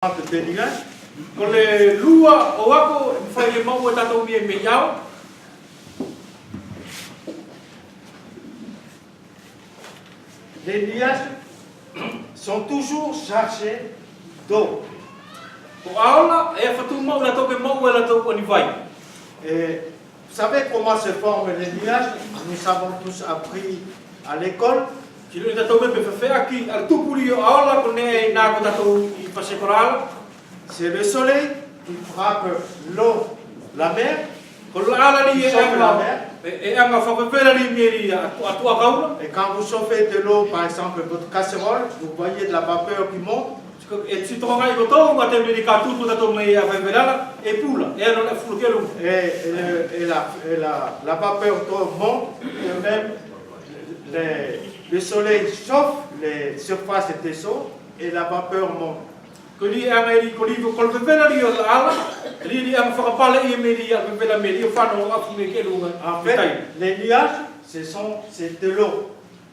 Ko le lua o ako e whai e mau e tatou mi e me iau. Les nuages sont toujours chargés d'eau. Ko aola e whatu mau la tau ke mau e la tau o ni vai. Et vous savez comment se forment les nuages? Nous avons tous appris à l'école. Kilo ni tatou me pe whawhea ki al tupuri o aola ko ne e nā ko tatou I whasekorala. C'est le soleil qui frappe l'eau, la mer. Ko la ala ni Qui chauffe la mer. e anga whakapera ni meri atua kaula. Et quand vous chauffez de l'eau, par exemple votre casserole, vous voyez de la vapeur qui monte. E si tonga I kotou ma te meri ka tupu tatou me a whaiverala e pula. E ano le fulukelu. Et la vapeur d'eau monte. Et même le soleil chauffe les surfaces des eaux et la vapeur monte. Ko li anga I ko li ko le whawera ni o la ala. Li anga whakapale I meri a whawera meri o whanau afu me ke lunga. En fait, les nuages, c'est de l'eau.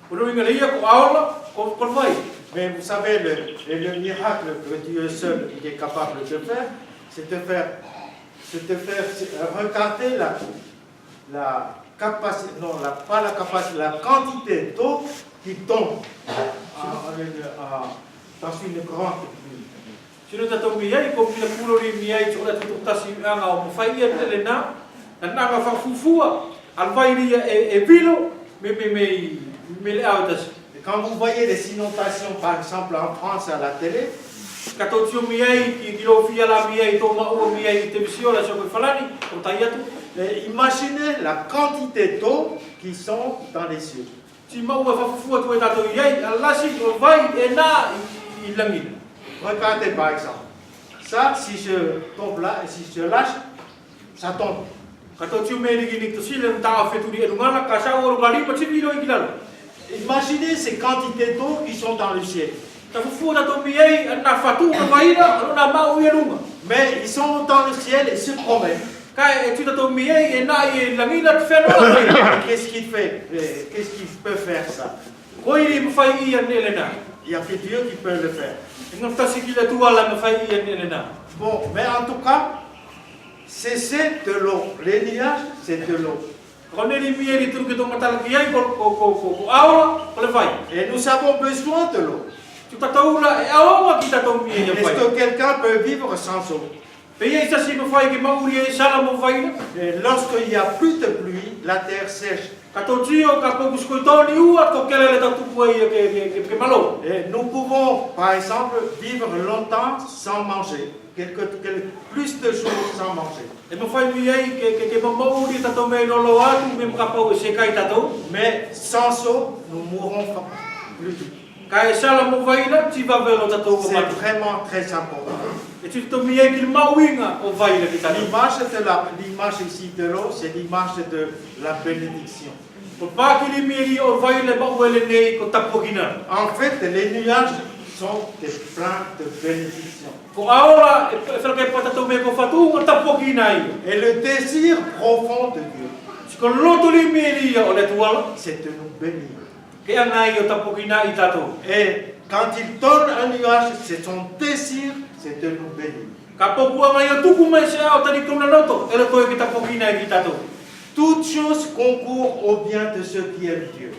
Ko lui ngale ia ko aola ko vai. Mais vous savez, le miracle que Dieu seul il est capable de faire, c'est de faire regarder la capacité, non, pas la capacité, la quantité d'eau qui tombe dans une grande pluie. Sino tatou mi ai ko pila pulori mi ai tō la tutu tasi anga o mawhai ia tele nā. Nanga whafufua, al vai ria e vilo, me le au tasi. Et quand vous voyez les inondations, par exemple en France à la télé, Kato tio mi ai ki lo fia la mi ai tō maua mi ai te visio la soko falani, o tai atu. imaginez la quantité d'eau qui sont dans les cieux. Si maua whafufua tu e tatou iai, alasi o vai e nā I langina. Regardez par exemple, ça si je tombe là et si je lâche, ça tombe. Kato tio me rigi ni to sile nta feturi e lungana ka sa o ngari pa tibilo I kilalo. Imaginez ces quantités d'eau qui sont dans le ciel. Tafufua tatou mi ai na fatu na vaira, na mau ia lunga. Mais ils sont dans le ciel et se promènent. Kai e tuta tau mi ai e nā I langina te whenua. Qu'est-ce qu'il fait? Qu'est-ce qu'il peut faire ça? Ko I mawhai ia nele nā. Il n'y a que Dieu qui peut le faire. E ngā tasi ki la tua la mawhai ia nele nā. Bon, mais en tout cas, c'est de l'eau. Les nuages, c'est de l'eau. Ko neri mi e ri turu ke tō matala ki ai ko aola, ko le vai. Et nous avons besoin de l'eau. Tu tataula e aola ki tatou mi e ia Est-ce vai. que quelqu'un peut vivre sans eau? Pe ia tasi mawhai ki mauri e sala mawhai. Et lorsqu'il n'y a plus de pluie, la terre sèche. Kato tio ka pokus ko tōni ua ko kelele tau tupu ai ke malo. Et nous pouvons, par exemple, vivre longtemps sans manger. Plus de jours sans manger. E mawhai mi ai ke mauri tatou me lolo atu me mkapau e se kai tatou. Mais sans eau, nous mourrons plus vite. Ka e sala mawhai na tiva velo tatou ko C'est matu. vraiment très important. E tu to mi ai ki mauinga o vai le ki tatou. L'image ici de l'eau, c'est l'image de la bénédiction. Ko pākiri miri o vai le mauele nei ko tapokina. En fait, les nuages sont des plans de bénédiction. Ko aola e whake patatou me ko whatu o tapokina ai. Et le désir profond de Dieu, Si ko loto li miri o le tuala, c'est de nous bénir. ke anga I o tapokina I tatou. Et quand il donne un nuage, c'est son désir, c'est de nous bénir. Ka pokua mai o tuku mai se ao tani kona loto, e le toi ki tapokina I ki tatou. Toutes choses concourent au bien de ceux qui aiment Dieu.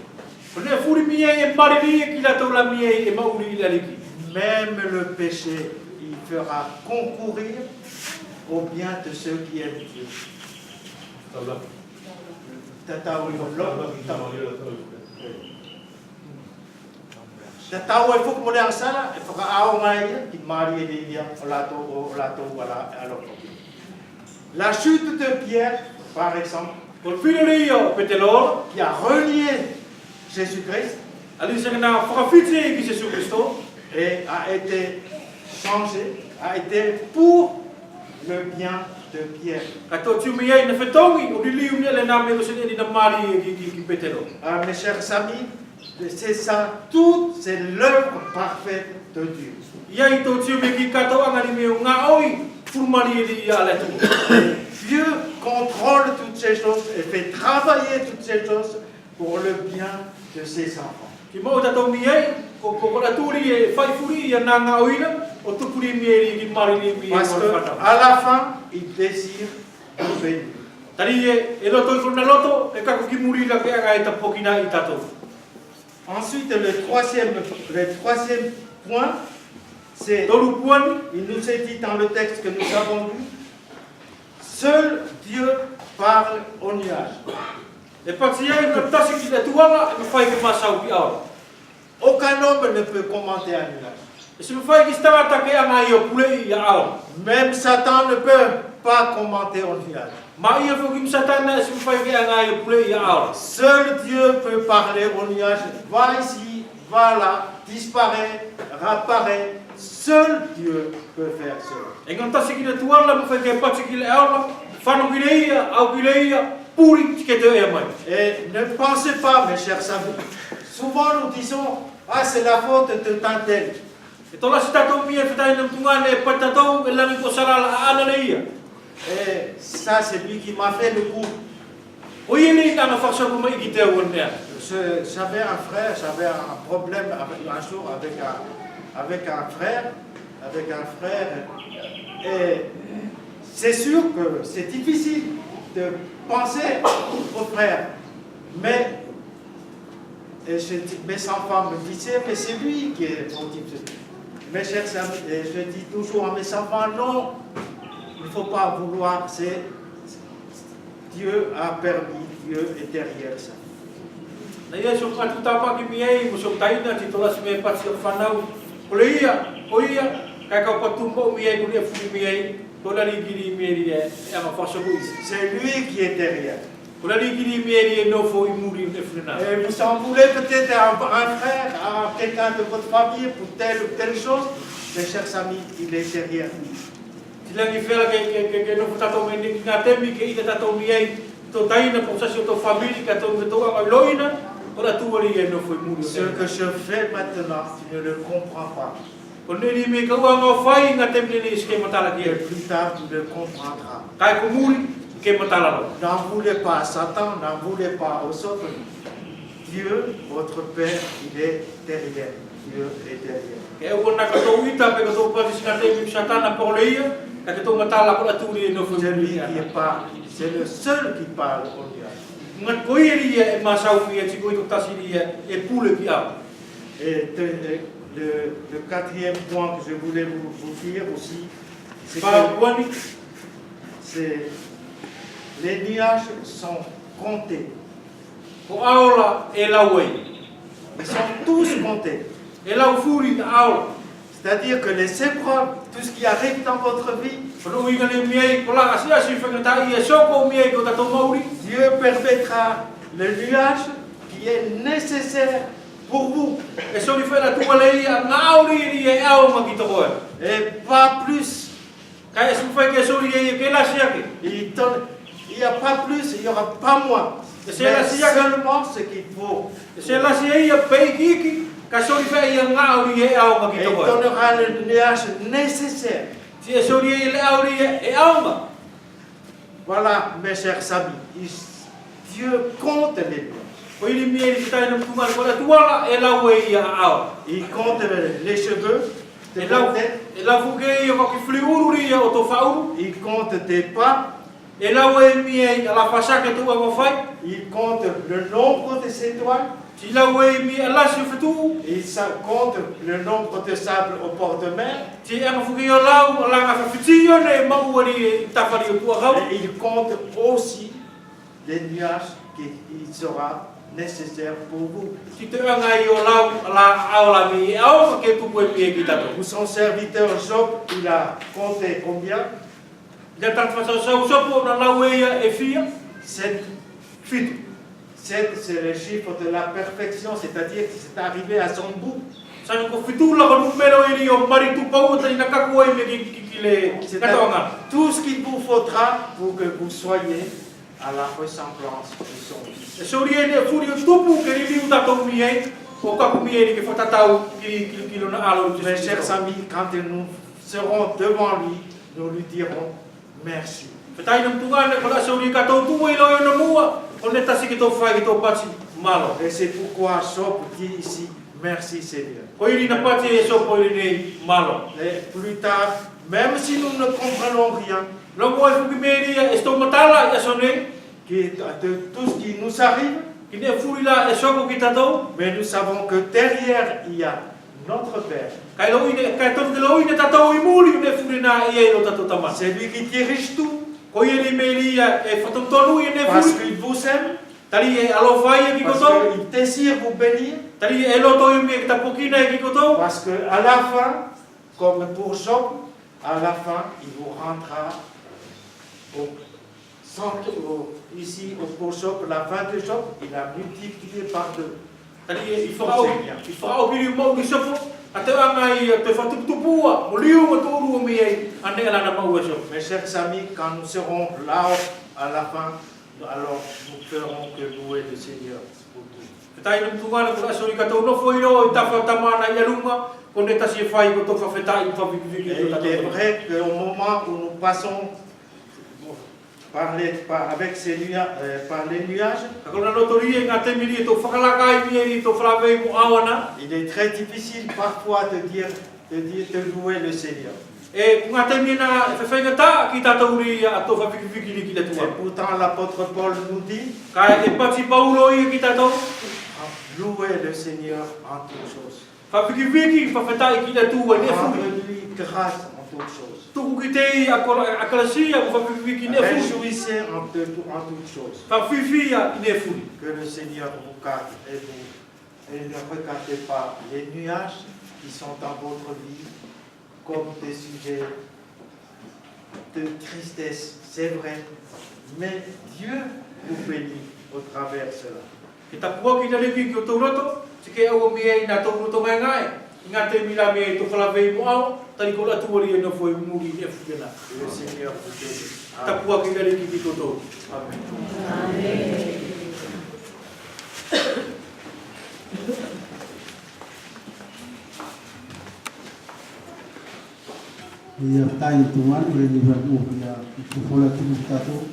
Ko ne furi mi ai e mariri ki tatou la mi ai e mauri I la liki. Même le péché, il fera concourir au bien de ceux qui aiment Dieu. Tatao e fuku mo le asala e whakaao ngai ia ki mari e le ia o lato wala alo. La chute de Pierre, par exemple, Ko whiri o Petelor, qui a renié Jésus-Christ ali se na whakawhiti ki Jesu Christo, et a été changé, a été pour le bien de Pierre. ka tō tiu mi ai na whetongi o li liu ni le nā me se ni na mari ki Petelor. Mes chers amis, c'est ça, tout c'est l'œuvre parfaite de Dieu. Ia I tō tiu me ki katoanga ni me o ngā oi, furumari I a le tu. Dieu contrôle toutes ces choses et fait travailler toutes ces choses pour le bien de ses enfants. Ki mo tatou mi ai, ko Parce qu'à la fin, il désire nous bénir. Ensuite, le troisième point, c'est, il nous est dit dans le texte que nous avons lu, seul Dieu parle au nuage. Aucun homme ne peut commenter un nuage. Même Satan ne peut pas commenter au nuage. Seul Dieu peut parler au nuage. Va ici, va là, disparaît, réapparaît. Seul Dieu peut faire cela. Et ne pensez pas, mes chers amis, souvent nous disons, ah, c'est la faute de tant tel. Et ça, c'est lui qui m'a fait le coup. J'avais un problème un jour avec un frère. Et c'est sûr que c'est difficile de penser au frère. Mais mes enfants me disaient, mais c'est lui qui est fautif. Mes chers amis, je dis toujours à mes enfants, non, il ne faut pas vouloir, c'est Dieu a permis, Dieu est derrière ça. C'est lui qui est derrière. Et vous en voulez peut-être à un frère, à quelqu'un de votre famille pour telle ou telle chose. Mes chers amis, il est derrière nous. Ce que je fais maintenant, tu ne le comprends pas. Et plus tard, tu le comprendras. N'en voulez pas à Satan, n'en voulez pas aux autres. Dieu, votre Père, il est derrière. Dieu est derrière. C'est lui qui parle. C'est le seul qui parle au nuage. Et le quatrième point que je voulais vous dire aussi, c'est que les nuages sont comptés. Ils sont tous comptés. C'est-à-dire que les épreuves, tout ce qui arrive dans votre vie, Dieu permettra le nuage qui est nécessaire pour vous. Et pas plus. Il n'y a pas plus, il n'y aura pas moins. Mais seulement ce qu'il faut. Et il donnera le nuage nécessaire. Voilà, mes chers amis, Dieu compte les nuages. Il compte les cheveux de ta tête. Il compte tes pas. Il compte le nombre des étoiles. Il compte le nombre de sable au bord de mer. Et il compte aussi les nuages qui sera nécessaire pour vous. Pour son serviteur Job, il a compté combien? 7, c'est le chiffre de la perfection, c'est-à-dire que c'est arrivé à son bout. Tout ce qu'il vous faudra pour que vous soyez à la ressemblance de son Fils. Mes chers amis, quand nous serons devant lui, nous lui dirons merci. Et c'est pourquoi Job dit ici, Merci Seigneur. Koiri na pati e so koiri nei malo. Et plus tard, même si nous ne comprenons rien, Longo e fuki meria e sto matala e so nei. de tout ce qui nous arrive, Ki ne furi la e soko ki tatou. mais nous savons que derrière, il y a notre Père. Kai lo ine kai ton ke lo ine tatou I muri ne furi na e lo tatou tama. C'est lui qui dirige tout, Koiri meria e fatotonu I ne parce furi. qu'il vous aime, Tali e alo vai e ki parce koto. qu'il désire vous bénir, Tali e lo to I me ki tapokina e ki koto. parce qu'à la fin, comme pour Job, à la fin, il vous rendra au centre, ici pour Job, la fin de Job, il a multiplié par deux. Tali e I whakao piri mau ki sopo. A te anga I te whatuputupua. Mo liu mo tōru o me ei. Ane ala na mau e sopo. Mes chers amis, quand nous serons là à la fin, alors nous ferons que louer le Seigneur pour tout. Ke tai na tungana ko aso I katou no foi ro I tafa tamana I alunga. Ko ne tasi e whai ko tō whawhetai I whawikiviki Et il est vrai qu'au moment où nous passons avec par les nuages, Kako na notori e ngā temiri e tō whakalaka I mieri tō whalawei mo awana. il est très difficile parfois de louer le Seigneur. E ku ngā temiri na whawhaingata ki tātou ri a tō whawikiviki ni ki le Et tua. pourtant l'apôtre Paul nous dit, Ka e pati paulo I ki tātou. louer le Seigneur en toutes choses. Whawikiviki whawhetai ki le tua ne furi. Rendre-lui grâce en toutes choses. Tuku ki te I a kalasia ku whawikiviki ne furi. Réjouissez en toutes choses. Whawhiwhia I ne furi. Que le Seigneur vous garde et ne regardez pas les nuages qui sont dans votre vie comme des sujets de tristesse, c'est vrai, mais Dieu vous bénit au travers de cela. Ki ta pua ki nare ki o tau roto, te ke au mi e na tau roto ngai ngai. I ngā te mila me e tō whalawei mo au, tari ko la tuari e no foi muri e fuena. Que le Seigneur vous bénisse. Ta pua ki nare ki tō tō. Amen. Ia tai tuan oleh ni baru ia kufola tu tato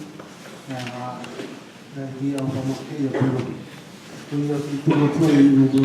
ya ia au pamakai ya kulo. Kulo tu tu tu